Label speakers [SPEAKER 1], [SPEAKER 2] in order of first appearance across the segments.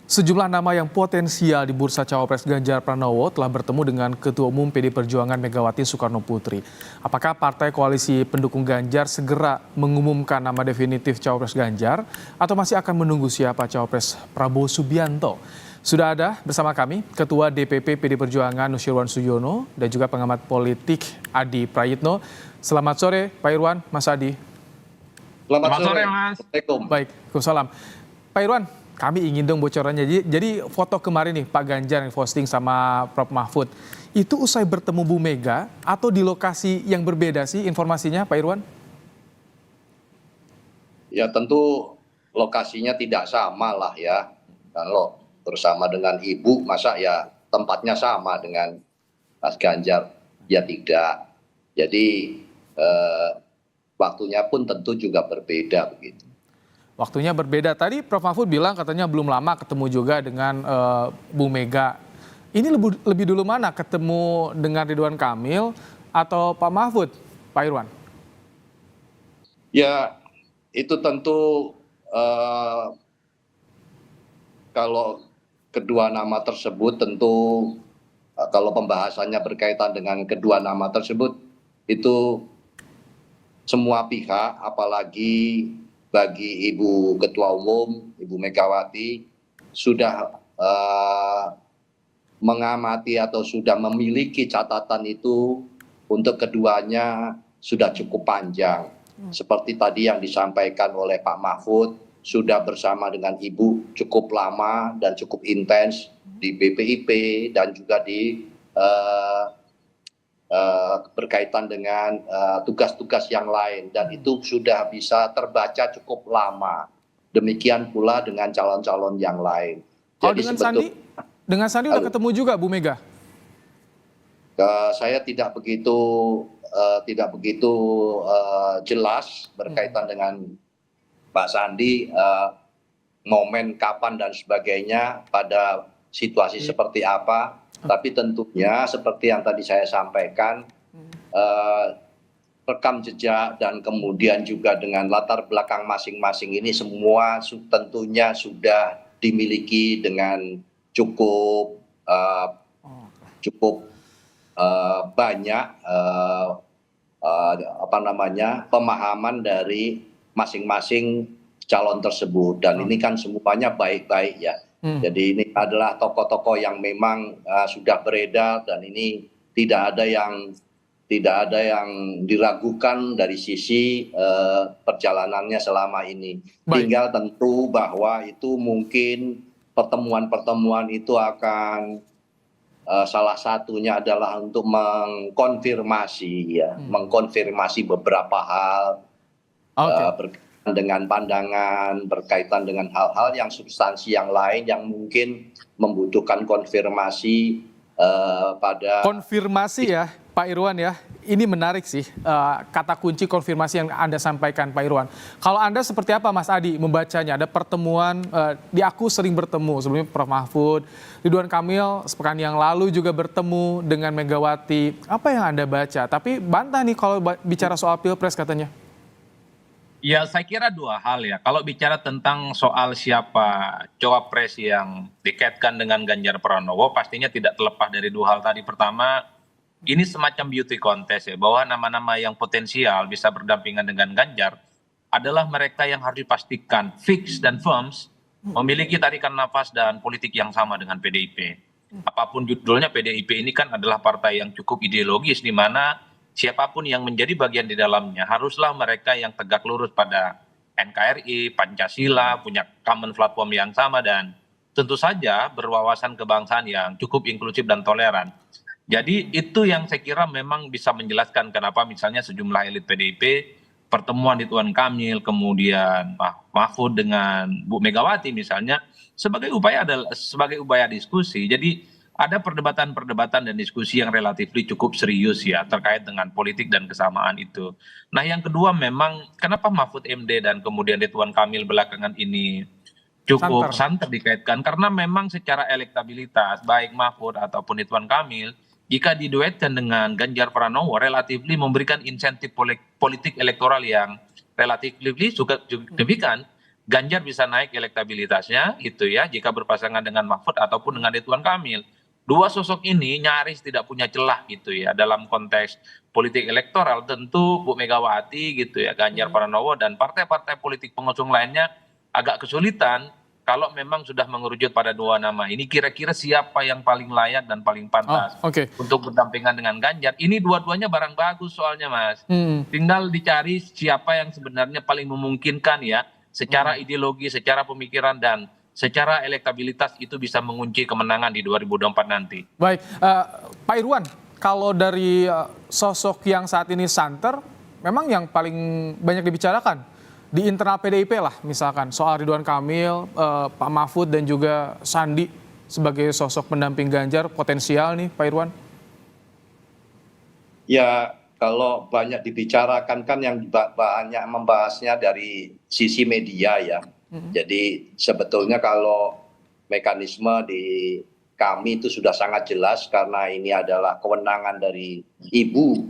[SPEAKER 1] Sejumlah nama yang potensial di bursa cawapres Ganjar Pranowo telah bertemu dengan Ketua Umum PD Perjuangan Megawati Soekarno Putri. Apakah partai koalisi pendukung Ganjar segera mengumumkan nama definitif cawapres Ganjar atau masih akan menunggu siapa cawapres Prabowo Subianto? Sudah ada bersama kami Ketua DPP PD Perjuangan Nusyirwan Suyono dan juga pengamat politik Adi Prayitno. Selamat sore Pak Irwan, Mas Adi.
[SPEAKER 2] Selamat sore, Mas.
[SPEAKER 1] Assalamualaikum. Baik, Waalaikumsalam. Pak Irwan, kami ingin dong bocorannya. Jadi foto kemarin nih Pak Ganjar yang posting sama Prof Mahfud, itu usai bertemu Bu Mega atau di lokasi yang berbeda sih informasinya Pak Irwan?
[SPEAKER 2] Ya tentu lokasinya tidak sama lah ya. Kalau bersama dengan Ibu masa ya tempatnya sama dengan Mas Ganjar? Ya tidak. Jadi waktunya pun tentu juga berbeda begitu.
[SPEAKER 1] Waktunya berbeda. Tadi Prof Mahfud bilang katanya belum lama ketemu juga dengan Bu Mega. Ini lebih dulu mana, ketemu dengan Ridwan Kamil atau Pak Mahfud, Pak Irwan?
[SPEAKER 2] Ya itu tentu kalau kedua nama tersebut tentu kalau pembahasannya berkaitan dengan kedua nama tersebut itu semua pihak apalagi bagi Ibu Ketua Umum, Ibu Megawati sudah mengamati atau sudah memiliki catatan itu untuk keduanya sudah cukup panjang. Seperti tadi yang disampaikan oleh Pak Mahfud, sudah bersama dengan Ibu cukup lama dan cukup intens di BPIP dan juga di berkaitan dengan tugas-tugas yang lain dan itu sudah bisa terbaca cukup lama. Demikian pula dengan calon-calon yang lain.
[SPEAKER 1] Kalau dengan Sandi udah ketemu juga Bu Mega?
[SPEAKER 2] Saya tidak begitu jelas berkaitan dengan Pak Sandi, momen kapan dan sebagainya pada situasi seperti apa. Tapi tentunya seperti yang tadi saya sampaikan, rekam jejak dan kemudian juga dengan latar belakang masing-masing ini semua tentunya sudah dimiliki dengan cukup banyak pemahaman dari masing-masing calon tersebut dan ini kan semuanya baik-baik ya. Jadi ini adalah tokoh-tokoh yang memang sudah beredar dan ini tidak ada yang diragukan dari sisi perjalanannya selama ini. Tinggal tentu bahwa itu mungkin pertemuan-pertemuan itu akan salah satunya adalah untuk mengkonfirmasi beberapa hal. Dengan pandangan berkaitan dengan hal-hal yang substansi yang lain yang mungkin membutuhkan konfirmasi pada
[SPEAKER 1] konfirmasi ya Pak Irwan ya. Ini menarik sih kata kunci konfirmasi yang Anda sampaikan Pak Irwan. Kalau Anda seperti apa Mas Adi membacanya? Ada pertemuan di aku sering bertemu sebelumnya Prof Mahfud, Ridwan Kamil sepekan yang lalu juga bertemu dengan Megawati. Apa yang Anda baca? Tapi bantah nih kalau bicara soal Pilpres katanya.
[SPEAKER 3] Ya, saya kira dua hal ya. Kalau bicara tentang soal siapa cawapres yang dikaitkan dengan Ganjar Pranowo, pastinya tidak terlepas dari dua hal tadi. Pertama, ini semacam beauty contest ya, bahwa nama-nama yang potensial bisa berdampingan dengan Ganjar adalah mereka yang harus dipastikan fix dan firms memiliki tarikan nafas dan politik yang sama dengan PDIP. Apapun judulnya, PDIP ini kan adalah partai yang cukup ideologis di mana siapapun yang menjadi bagian di dalamnya haruslah mereka yang tegak lurus pada NKRI, Pancasila, punya common platform yang sama dan tentu saja berwawasan kebangsaan yang cukup inklusif dan toleran. Jadi itu yang saya kira memang bisa menjelaskan kenapa misalnya sejumlah elit PDIP pertemuan Ridwan Kamil kemudian Mahfud dengan Bu Megawati misalnya sebagai upaya diskusi. Jadi ada perdebatan-perdebatan dan diskusi yang relatif cukup serius ya terkait dengan politik dan kesamaan itu. Nah yang kedua memang kenapa Mahfud MD dan kemudian Ridwan Kamil belakangan ini cukup santer dikaitkan karena memang secara elektabilitas baik Mahfud ataupun Ridwan Kamil jika diduetkan dengan Ganjar Pranowo relatif memberikan insentif politik elektoral yang relatif signifikan Ganjar bisa naik elektabilitasnya itu ya jika berpasangan dengan Mahfud ataupun dengan Ridwan Kamil. Dua sosok ini nyaris tidak punya celah gitu ya dalam konteks politik elektoral. Tentu Bu Megawati gitu ya, Ganjar Pranowo dan partai-partai politik pengusung lainnya agak kesulitan kalau memang sudah mengerucut pada dua nama ini. Kira-kira siapa yang paling layak dan paling pantas untuk berdampingan dengan Ganjar. Ini dua-duanya barang bagus soalnya Mas. Tinggal dicari siapa yang sebenarnya paling memungkinkan ya secara ideologi, secara pemikiran dan secara elektabilitas itu bisa mengunci kemenangan di 2024 nanti.
[SPEAKER 1] Baik, Pak Irwan, kalau dari sosok yang saat ini santer, memang yang paling banyak dibicarakan di internal PDIP lah, misalkan soal Ridwan Kamil, Pak Mahfud dan juga Sandi sebagai sosok pendamping Ganjar potensial nih, Pak Irwan.
[SPEAKER 2] Ya, kalau banyak dibicarakan kan yang banyak membahasnya dari sisi media ya. Jadi sebetulnya kalau mekanisme di kami itu sudah sangat jelas karena ini adalah kewenangan dari Ibu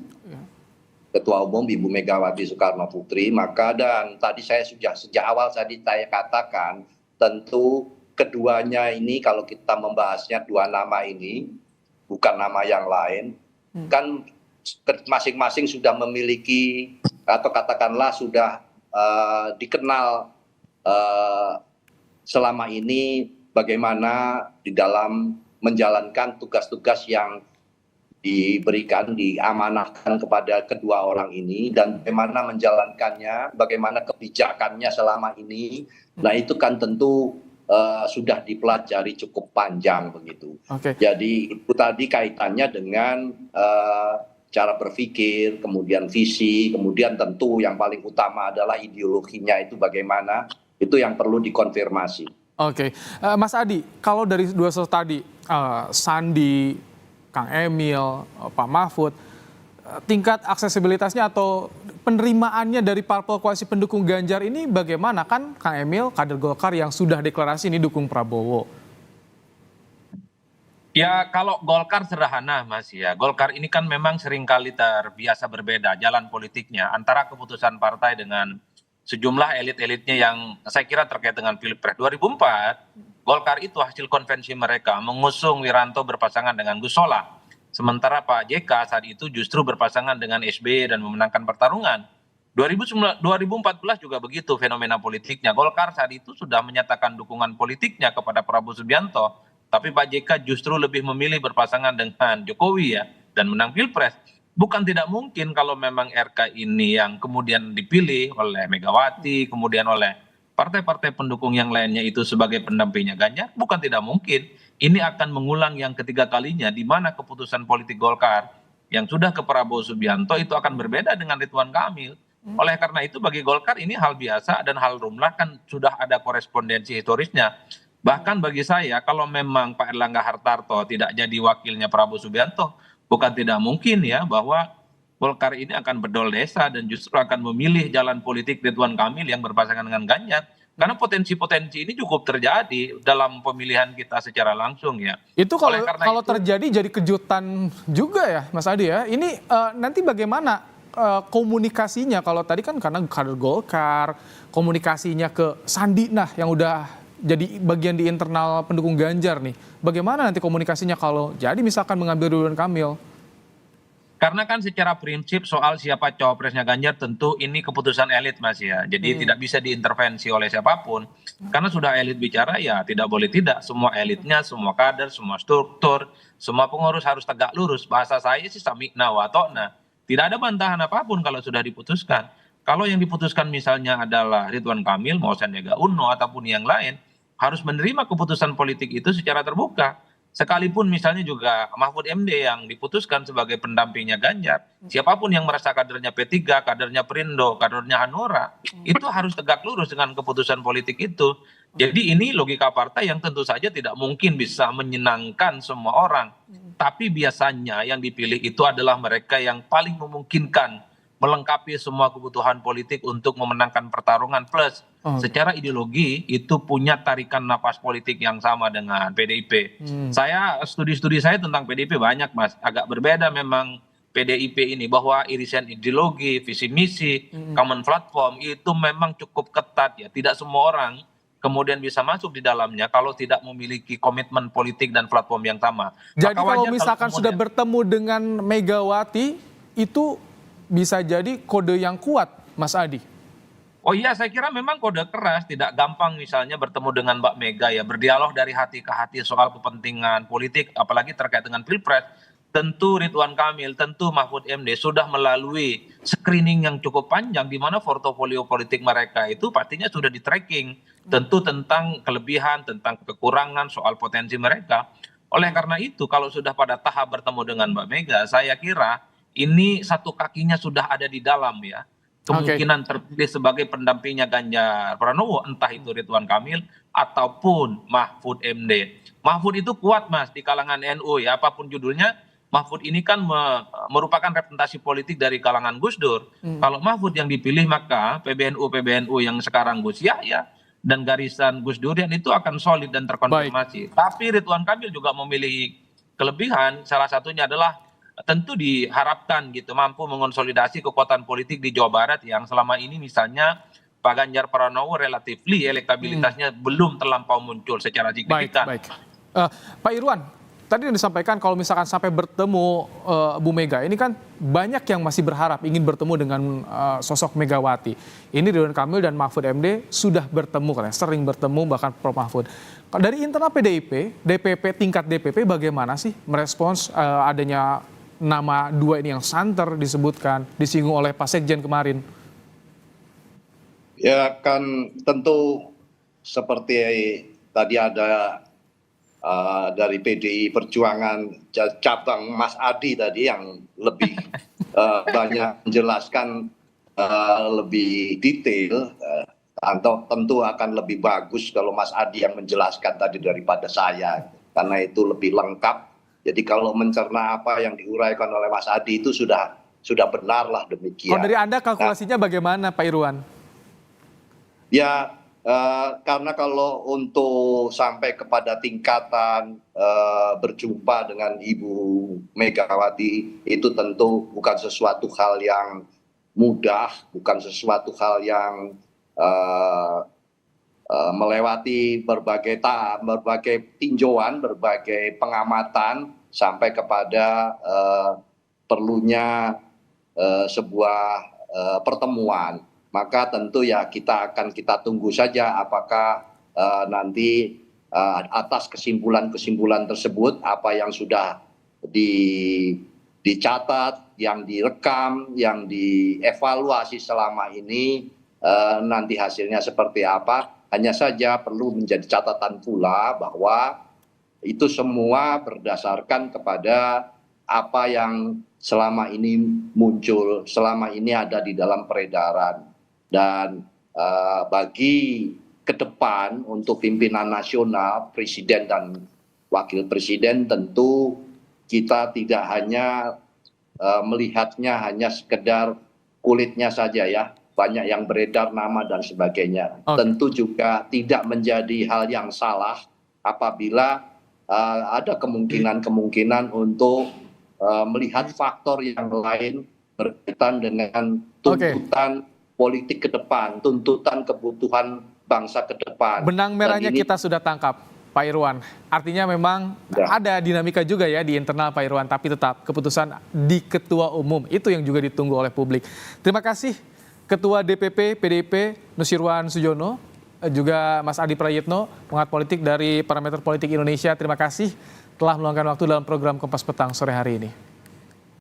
[SPEAKER 2] Ketua Umum Ibu Megawati Soekarno Putri, maka dan tadi saya sudah sejak awal tadi saya katakan tentu keduanya ini kalau kita membahasnya dua nama ini bukan nama yang lain kan masing-masing sudah memiliki atau katakanlah sudah dikenal selama ini bagaimana di dalam menjalankan tugas-tugas yang diberikan, diamanahkan kepada kedua orang ini dan bagaimana menjalankannya, bagaimana kebijakannya selama ini. Nah itu kan tentu sudah dipelajari cukup panjang begitu. Jadi itu tadi kaitannya dengan cara berpikir, kemudian visi, kemudian tentu yang paling utama adalah ideologinya itu bagaimana. Itu yang perlu dikonfirmasi.
[SPEAKER 1] Mas Adi, kalau dari dua sosok tadi, Sandi, Kang Emil, Pak Mahfud, tingkat aksesibilitasnya atau penerimaannya dari parpol koalisi pendukung Ganjar ini bagaimana? Kan Kang Emil, kader Golkar yang sudah deklarasi ini dukung Prabowo.
[SPEAKER 3] Ya kalau Golkar sederhana Mas ya, Golkar ini kan memang seringkali terbiasa berbeda jalan politiknya antara keputusan partai dengan sejumlah elit-elitnya yang saya kira terkait dengan Pilpres 2004, Golkar itu hasil konvensi mereka mengusung Wiranto berpasangan dengan Gus Solah. Sementara Pak JK saat itu justru berpasangan dengan SBY dan memenangkan pertarungan. 2014 juga begitu fenomena politiknya. Golkar saat itu sudah menyatakan dukungan politiknya kepada Prabowo Subianto, tapi Pak JK justru lebih memilih berpasangan dengan Jokowi ya dan menang Pilpres. Bukan tidak mungkin kalau memang RK ini yang kemudian dipilih oleh Megawati, kemudian oleh partai-partai pendukung yang lainnya itu sebagai pendampingnya Ganjar, bukan tidak mungkin. Ini akan mengulang yang ketiga kalinya di mana keputusan politik Golkar yang sudah ke Prabowo Subianto itu akan berbeda dengan Ridwan Kamil. Oleh karena itu bagi Golkar ini hal biasa dan hal lumrah kan sudah ada korespondensi historisnya. Bahkan bagi saya kalau memang Pak Erlangga Hartarto tidak jadi wakilnya Prabowo Subianto, bukan tidak mungkin ya bahwa Golkar ini akan berdol desa dan justru akan memilih jalan politik Ridwan Kamil yang berpasangan dengan Ganjar. Karena potensi-potensi ini cukup terjadi dalam pemilihan kita secara langsung ya.
[SPEAKER 1] Itu kalau terjadi jadi kejutan juga ya Mas Adi ya. Ini nanti bagaimana komunikasinya kalau tadi kan karena kader Golkar, komunikasinya ke Sandi nah yang udah jadi bagian di internal pendukung Ganjar nih. Bagaimana nanti komunikasinya kalau jadi misalkan mengambil Ridwan Kamil?
[SPEAKER 3] Karena kan secara prinsip soal siapa cawapresnya Ganjar tentu ini keputusan elit Mas ya. Jadi tidak bisa diintervensi oleh siapapun. Karena sudah elit bicara ya tidak boleh tidak. Semua elitnya, semua kader, semua struktur, semua pengurus harus tegak lurus. Bahasa saya sih samikna wa ta'na. Tidak ada bantahan apapun kalau sudah diputuskan. Kalau yang diputuskan misalnya adalah Ridwan Kamil, mau Sandiaga Uno ataupun yang lain, harus menerima keputusan politik itu secara terbuka. Sekalipun misalnya juga Mahfud MD yang diputuskan sebagai pendampingnya Ganjar, siapapun yang merasa kadernya P3, kadernya Perindo, kadernya Hanura, itu harus tegak lurus dengan keputusan politik itu. Jadi ini logika partai yang tentu saja tidak mungkin bisa menyenangkan semua orang. Tapi biasanya yang dipilih itu adalah mereka yang paling memungkinkan melengkapi semua kebutuhan politik untuk memenangkan pertarungan plus secara ideologi itu punya tarikan napas politik yang sama dengan PDIP. Saya studi-studi saya tentang PDIP banyak Mas, agak berbeda memang PDIP ini, bahwa irisan ideologi, visi misi, common platform itu memang cukup ketat ya. Tidak semua orang kemudian bisa masuk di dalamnya kalau tidak memiliki komitmen politik dan platform yang sama.
[SPEAKER 1] Jadi
[SPEAKER 3] Maka
[SPEAKER 1] kalau
[SPEAKER 3] wajar
[SPEAKER 1] misalkan sudah
[SPEAKER 3] kemudian-
[SPEAKER 1] bertemu dengan Megawati, itu bisa jadi kode yang kuat, Mas Adi.
[SPEAKER 3] Oh iya, saya kira memang kode keras, tidak gampang misalnya bertemu dengan Mbak Mega ya, berdialog dari hati ke hati soal kepentingan politik, apalagi terkait dengan Pilpres. Tentu Ridwan Kamil, tentu Mahfud MD sudah melalui screening yang cukup panjang, di mana portofolio politik mereka itu pastinya sudah di tracking, tentu tentang kelebihan, tentang kekurangan, soal potensi mereka. Oleh karena itu, kalau sudah pada tahap bertemu dengan Mbak Mega, saya kira ini satu kakinya sudah ada di dalam ya. Kemungkinan terpilih sebagai pendampingnya Ganjar Pranowo, entah itu Ridwan Kamil ataupun Mahfud MD. Mahfud itu kuat Mas di kalangan NU ya, apapun judulnya, Mahfud ini kan merupakan representasi politik dari kalangan Gus Dur. Kalau Mahfud yang dipilih, maka PBNU yang sekarang Gus Yahya dan garisan Gus Durian itu akan solid dan terkonfirmasi. Tapi Ridwan Kamil juga memiliki kelebihan, salah satunya adalah tentu diharapkan gitu mampu mengonsolidasi kekuatan politik di Jawa Barat yang selama ini misalnya Pak Ganjar Pranowo relatifly elektabilitasnya belum terlampau muncul secara signifikan.
[SPEAKER 1] Baik. Pak Irwan, tadi yang disampaikan kalau misalkan sampai bertemu Bu Mega, ini kan banyak yang masih berharap ingin bertemu dengan sosok Megawati. Ini Ridwan Kamil dan Mahfud MD sudah bertemu kan, sering bertemu bahkan Prof Mahfud. Dari internal PDIP, DPP tingkat DPP bagaimana sih merespons adanya nama dua ini yang santer disebutkan, disinggung oleh Pak Sekjen kemarin?
[SPEAKER 2] Ya kan tentu seperti tadi ada dari PDI Perjuangan cabang Mas Adi tadi yang lebih banyak menjelaskan lebih detail, atau tentu akan lebih bagus kalau Mas Adi yang menjelaskan tadi daripada saya, karena itu lebih lengkap. Jadi kalau mencerna apa yang diuraikan oleh Mas Adi itu sudah benar lah demikian.
[SPEAKER 1] Kalau dari Anda kalkulasinya bagaimana Pak Irwan?
[SPEAKER 2] Ya karena kalau untuk sampai kepada tingkatan berjumpa dengan Ibu Megawati itu tentu bukan sesuatu hal yang mudah, bukan sesuatu hal yang melewati berbagai tinjauan, berbagai pengamatan sampai kepada perlunya sebuah pertemuan. Maka tentu ya kita tunggu saja apakah nanti atas kesimpulan tersebut apa yang sudah dicatat, yang direkam, yang dievaluasi selama ini nanti hasilnya seperti apa. Hanya saja perlu menjadi catatan pula bahwa itu semua berdasarkan kepada apa yang selama ini muncul, selama ini ada di dalam peredaran. Dan bagi ke depan untuk pimpinan nasional, presiden dan wakil presiden, tentu kita tidak hanya melihatnya hanya sekedar kulitnya saja ya. Banyak yang beredar nama dan sebagainya. Tentu juga tidak menjadi hal yang salah apabila ada kemungkinan untuk melihat faktor yang lain berkaitan dengan tuntutan politik ke depan, tuntutan kebutuhan bangsa ke depan.
[SPEAKER 1] Benang merahnya kita sudah tangkap, Pak Irwan. Artinya memang ada dinamika juga ya di internal Pak Irwan, tapi tetap keputusan di Ketua Umum itu yang juga ditunggu oleh publik. Terima kasih Ketua DPP PDIP Nusirwan Sujono, juga Mas Adi Prayitno, pengamat politik dari Parameter Politik Indonesia. Terima kasih telah meluangkan waktu dalam program Kompas Petang sore hari ini.